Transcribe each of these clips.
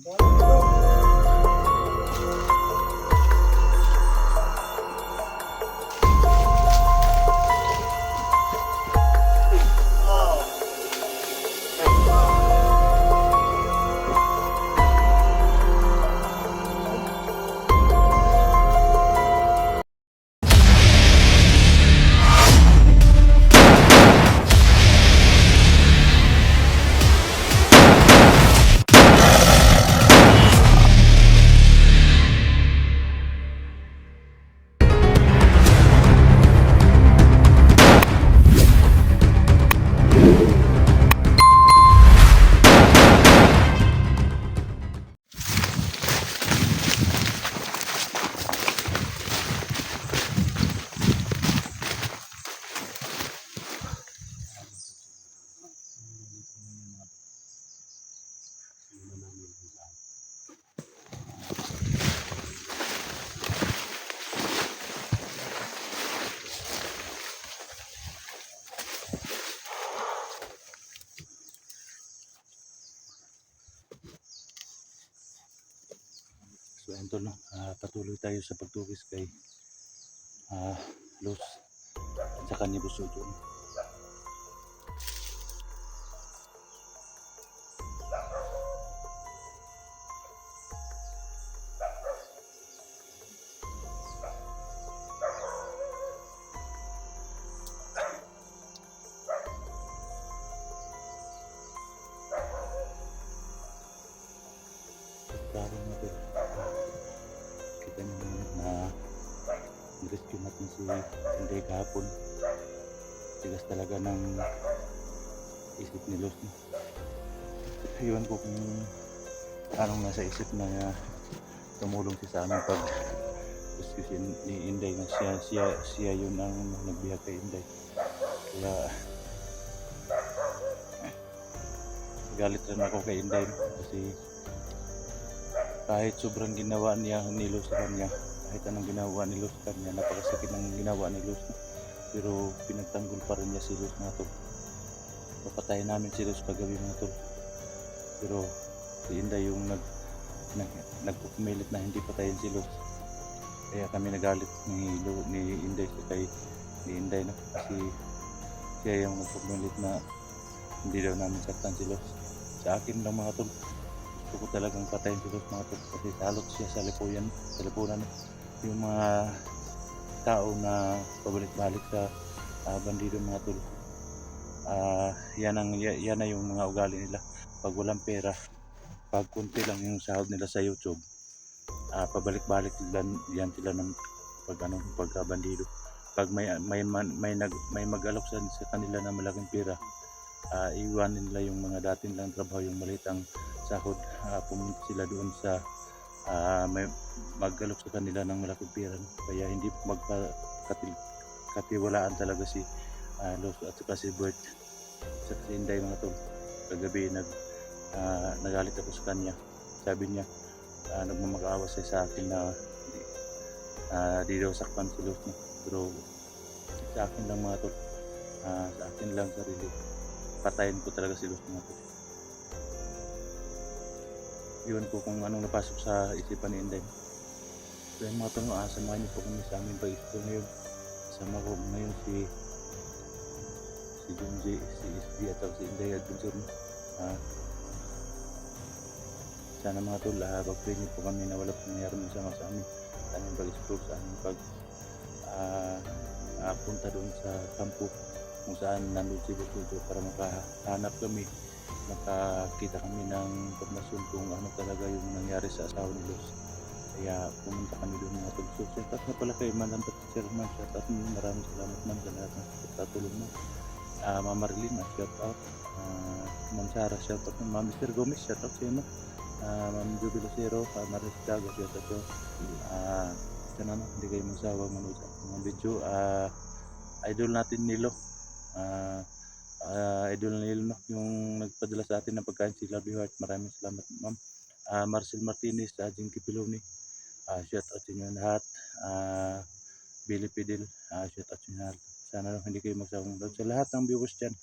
So ayun tol, no? Patuloy tayo sa pagtukis kay Luz at saka ni Busujo. Klaro na tol, kita niyo naman na rescue natin si Inday kahapon. Tigas talaga ng isip ni Luz, no? Iwan ko kung anong nasa isip na tumulong siya sa amin pag rescue ni Inday, na siya yun ang nagbihag kay Inday. Kaya galit rin ako kay Inday, no? Kasi kahit sobrang ginawa niya ni Luz sa kanya, kahit anong ginawa ni Luz sa kanya, napakasakit ng ginawa ni Luz, no? Pero pinagtanggol pa rin niya si Luz, mga tol. Papatayin namin si Luz kagabi, mga tol. Pero si Inday yung nagpupumilit na hindi patayin si Luz. Kaya kami nagalit ni Inday kay ni Inday, no? Kasi siya yung nagpupumilit na hindi daw namin saktan si Luz. Sa akin lang, mga tol, gusto ko talagang patayin si Luz, mga tol, kasi salot siya sa lipunan, no? Yung mga tao na pabalik-balik sa bandido, mga tol, yan na yung mga ugali nila. Pag walang pera, pag kunti lang yung sahod nila sa YouTube, pabalik-balik yan sila ng pagkabandido. Pag may mag-alok sa kanila na malaking pera, iwanin nila yung mga dating lang trabaho, yung malitang sahod, pumunta sila doon sa may mag-alok sa kanila ng malaking pera, no? Kaya hindi magkatiwalaan talaga si Luz at saka si Bert at si Inday, mga tol. Kagabi nagalit ako sa kanya. Sabi niya nagmamakaawa siya sa akin na di daw saktan si Luz, no? Pero sa akin lang, mga tol, sa akin lang sarili, patayin ko talaga si Luz, mga tol. Iwan ko kung anong napasok sa isipan ni Inday. So yung mga tol, samahan niyo po kami sa aming pag-explore ngayon. Kasama ko ngayon si Junji, si SB at si Inday Adventure, no? Sana, mga tol, pag-pray niyo po kami na wala pong nangyari masama sa amin. Sa aming pag-explore, sa aming punta doon sa kampo kung saan nandun si Busujo, para makahanap kami, makakita kami ng impormasyon kung ano talaga yung nangyari sa asawa ni Luz. Kaya pumunta kami doon, mga tol. So shout out na pala kay Madam Patricia Roman, shout out mo, maraming salamat man sa lahat ng pagkatulong mo. Mama Marilyn, shout out. Ma'am Sarah, shout out. Ma'am Mr. Gomez, shout out sa iyo, no? Ma'am Juby Lucero, Maris Dago, shout out sa sana, no? Hindi kayo magsawa manood sa mga video. Idol natin Nilo, Idol Nilo, no? Yung nagpadala sa atin ng pagkain, si Love You Heart, maraming salamat, ma'am. Marcel Martinez, Jinky Piloni, shout out sa inyo lahat. Billy Pidil, shout out sa inyo lahat. Sana hindi kayo magsawang manood. Sa lahat ng viewers dyan,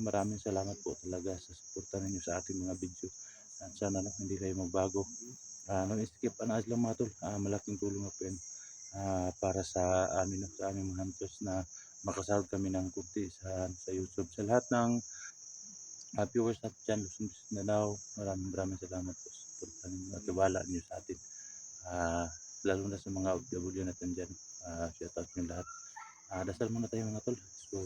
maraming salamat po talaga sa suporta ninyo sa ating mga video. At sana no, hindi kayo magbago. No, skip anas lang mga tol. Malaking tulong na po yan para sa amin, no, sa aming mga hunters na makasahod kami ng kunti sa YouTube. Sa lahat ng viewers natin dyan, Luzon, Mindanao, maraming salamat po sa suportahan at tiwala niyo sa atin. Lalo na sa mga OFW natin dyan. Shout out nyo lahat. Dasal muna tayo mga tol. So,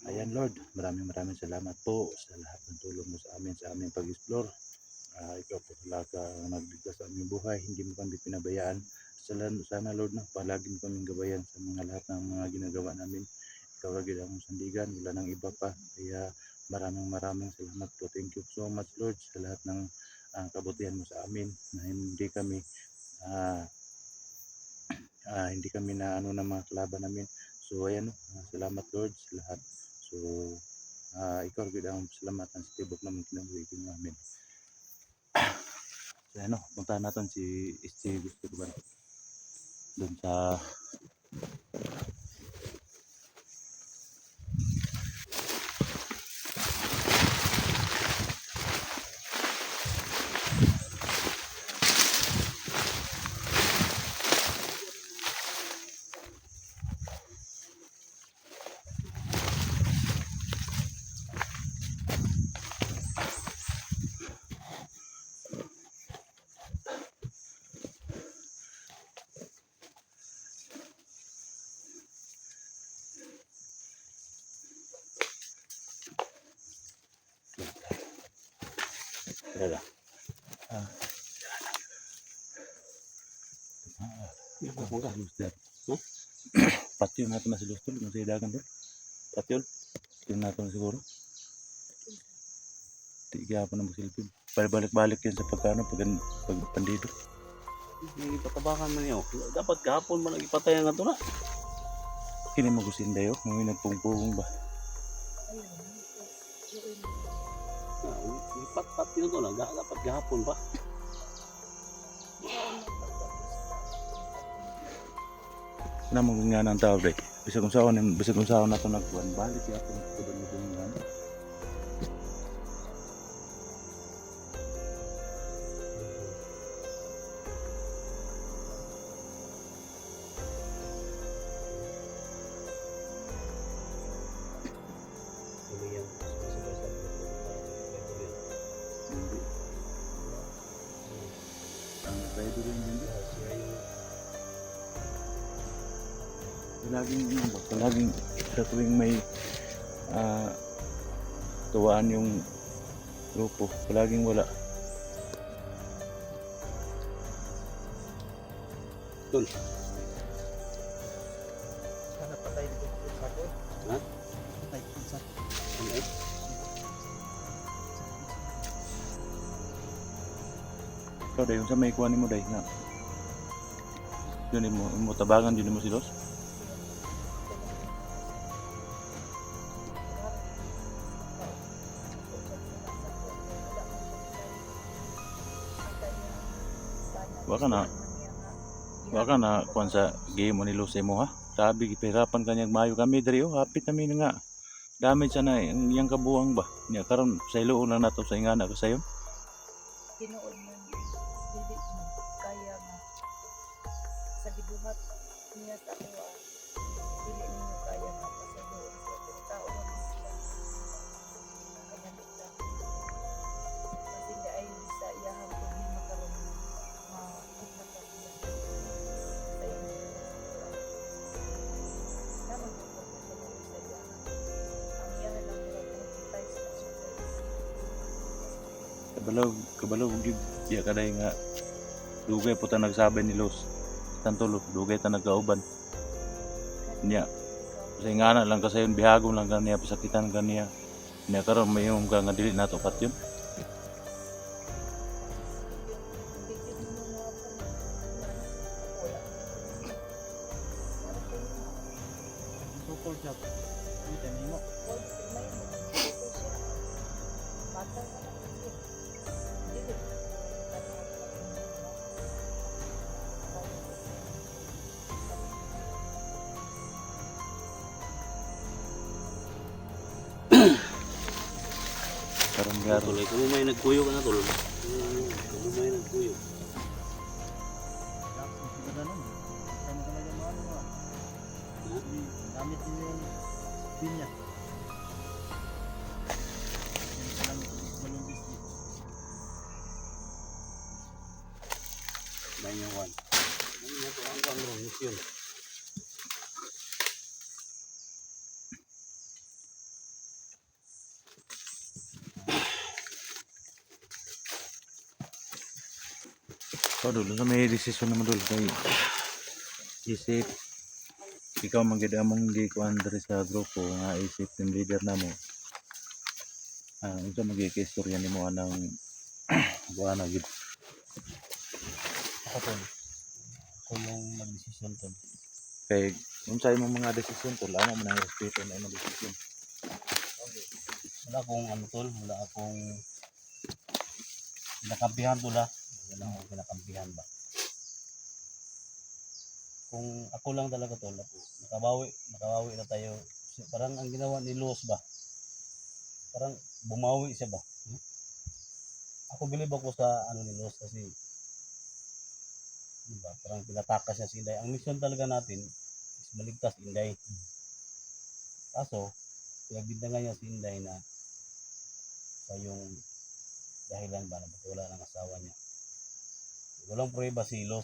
ayan Lord, maraming salamat po sa lahat ng tulong mo sa aming pag-explore. Ikaw po talaga ang nagligtas sa aming buhay, hindi mo kami pinabayaan. Sana Lord na palagi mo kaming gabayan sa mga lahat ng mga ginagawa namin. Ikaw lagi ang sandigan, wala nang iba pa. Kaya maraming salamat po. Thank you so much Lord sa lahat ng kabutihan mo sa amin na hindi kami na ano ng mga kalaban namin. So ayan, salamat Lord sa lahat. So ikaw gid ang salamatan sa tibok naman kinabuhi namin. So ano, puntahan natin si gusto ko ba doon sa Tara. Patyon natin na si Lustol, kung sa idagan doon. Patyon. Patyon natin siguro. Tiga pa na magsilpin. Balik-balik yan sa pag pandido. Hindi patabakan man niyo. Dapat kahapon man nagipatayan nga to na. Kini mo gusin dayo, may nagpungpung ba? Lipat-pat yun to na. Dapat kahapon pa. Na mo nga ng tao day. Bisa kung saan na to nagkuhan. Balik ya ako nagkuhan. Laging sa tuwing may tuwaan yung grupo, palaging wala. Tol. Sana patay dito sa ko. Ha? Patay dito sa ko. Ano eh? Ikaw day, yung sa may kuhanin mo day na yun mo tabagan, yun mo si Los. Waka na kuan sa game mo ni Los mo ha. Sabi gipirapan kanyang mayo kami diri hapit kami na nga. Damage sana yang kabuang ba. Nya karon sa iluon lang nato sa ingana ka sayon. Tinuod man dili mo kaya nga sa gibuhat niya sa tuwa dili ninyo kaya nga pasaluon sa tao man sila kadali lang kasi nga ay sa iyahang problema karon makita sila sa inyo naman ko sa iyahang ang iyahang lang makikita sa Kabalaw gid ya kaday nga dugay po ta nagsabay ni Los. Tantulo dugay ta nagkauban. Nya sa ingana lang ka sayon bihagom lang kaniya pasakitan kaniya. Nya karon may yung ka nga dili nato patyon. Support job. Kita nimo. Karon nangyari. Tuloy, kung may nagkuyo ka na tol. Kung may nagkuyo. Relax, maganda naman. Kaya mo talaga maano mo. Hindi, gamit din yung pinya. Hindi ka lang ito malumbis dito. Dahil yung one. Ano nga ito? Ang mission. So, dul, sa may desisyon naman dul kay isip ikaw manggid among gikuan diri sa grupo nga isip team leader namo. Unsa magikistorya nimo anang buana gid. Ako tol. Ako yung mag-desisyon tol. Kay unsa imong mga desisyon tol, amo man ang respeto na imong desisyon. Wala akong ano tol. Wala akong kinakampihan tol ha. Wala akong kinakampihan ba. Kung ako lang talaga tol, ako, nakabawi na tayo. Parang ang ginawa ni Luz ba? Parang bumawi siya ba? Ako bilib ako sa ano ni Luz kasi diba, parang pinatakas niya si Inday. Ang mission talaga natin is maligtas Inday. Kaso, pinagbintangan niya si Inday na sa yung dahilan ba na wala ng asawa niya. Walang prueba si Luz.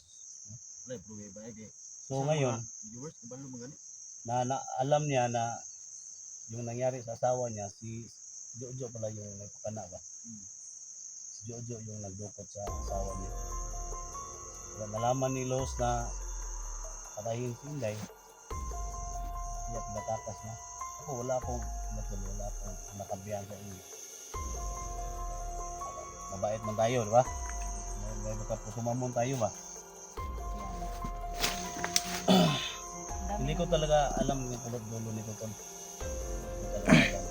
Wala, pruweba eh. So ngayon, Viewers, kabalo magani. na alam niya na yung nangyari sa asawa niya, si Jojo pala yung may pakana ba? Si Jojo yung nagdukot sa asawa niya. Kaya nalaman ni Los na patayin si Inday, kaya pinatakas niya. Ako wala akong nakabihan sa inyo. Mabait man tayo, di ba? May sumamon tayo ba? Hindi ko talaga alam yung kulot-dulo nito tol. Hindi ko talaga alam.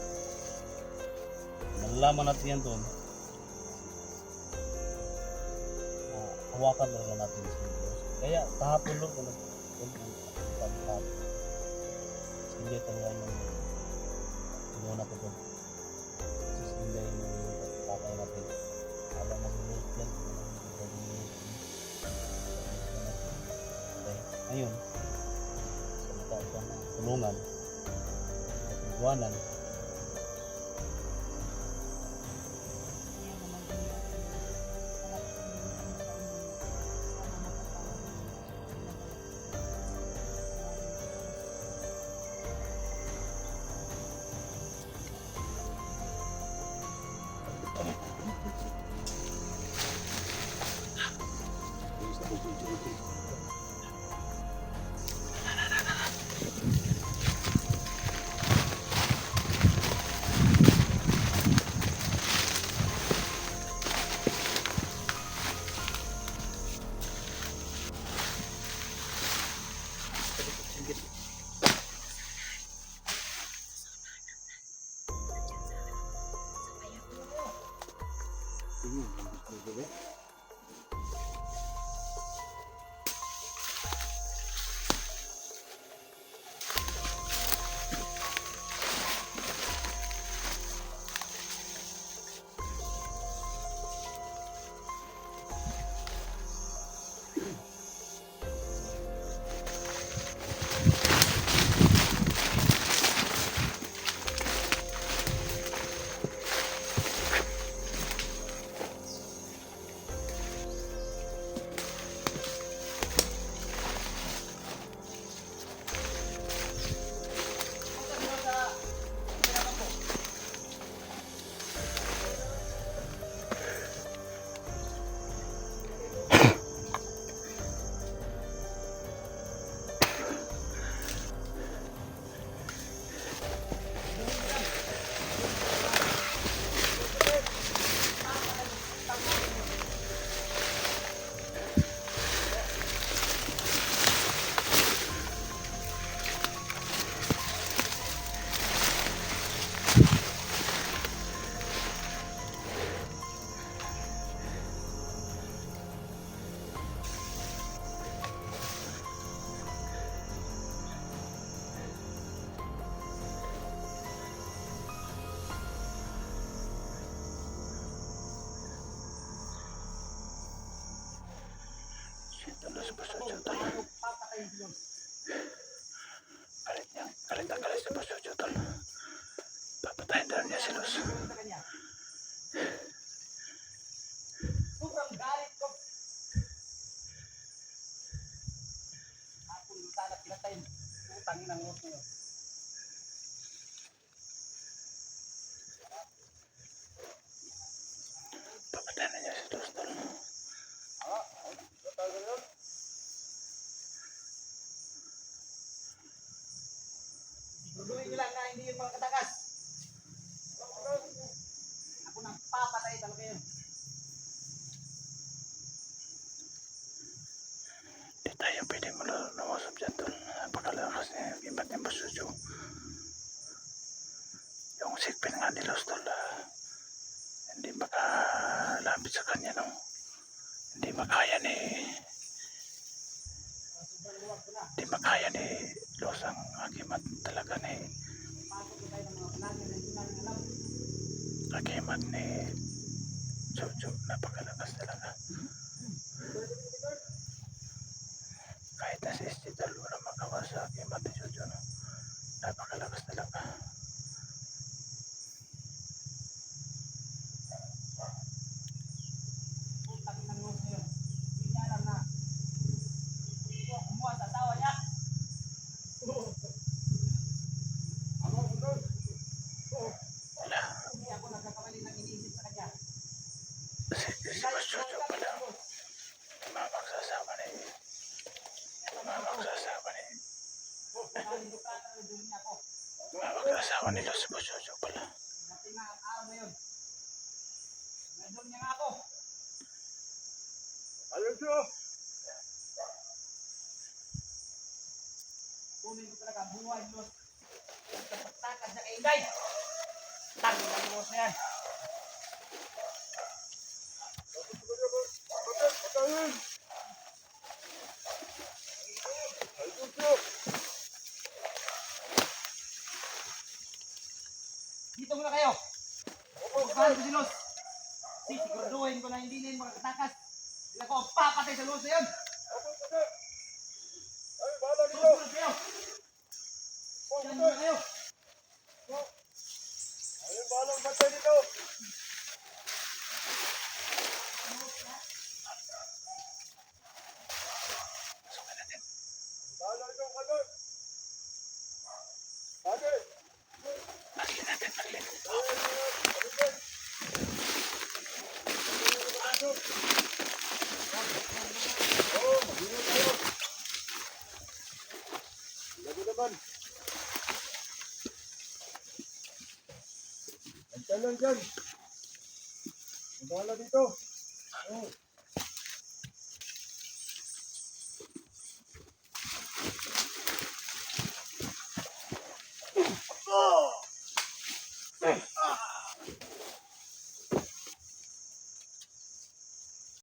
Nalalaman natin yan tol. Hawakan talaga natin si Diyos. Kaya kahapon lor kung nagpapagpapagpapag. Hindi talaga yung muna ko tol. Kasi hindi yung patay natin. Alam na si Diyos yan. Ngayon, sa tulungan sa pagkuhanan si Boss Jojo tol. Papatayin si Luz. Galit niya. Galit na galit si Boss Jojo tol. Papatayin daw niya si Luz. Sa kanya. Sobrang galit ko. Ako yung sana pinatayin. Utangin ang Luz ngayon. Papatayin na niya si Luz tol. Duduin nyo lang na hindi yung mga katakas. Ako nang papatay talaga yun. Di tayo pwedeng lumusap dyan tol. Napakalakas niya yung iba't yung Boss Jojo. Yung sikpin nga ni Luz tol. Hindi makalapit sa kanya no. Hindi makaya ni Luz ang agimat talaga ni agimat ni Jojo. Napakalakas talaga. Kahit na si SG tol, wala magawa sa agimat ni Jojo no. Napakalakas talaga. Utangin ang Luz ngayon. Hindi niya alam na ito ang kumuha sa asawa niya. Wala. Hindi ako nagkakamali ng iniisip sa kanya. Si Boss Jojo pala. Mamagsasawa ni Luz si Boss Jojo pala. Dating na ang araw na yun. Nandun niya nga ako. Ayun siya. Tuloy ko talaga buhay Luz. Nagkapagtakas na kaingay. Tangin ang Luz na yan. Patayin. Ayun siya. Dito muna kayo. Pupuntahan ko si Luz. Sisiguraduhin ko na hindi na yung mga katakas. Hindi ako papatay sa Luz na yun. Ay, bahala Luz dito. muna kayo. Diyan muna kayo. Ayun, bahala ang bantay dito. Bahala ito, kagat. Ate. Maslin natin, maslin. Lago naman. Antay lang dyan. Bahala dito.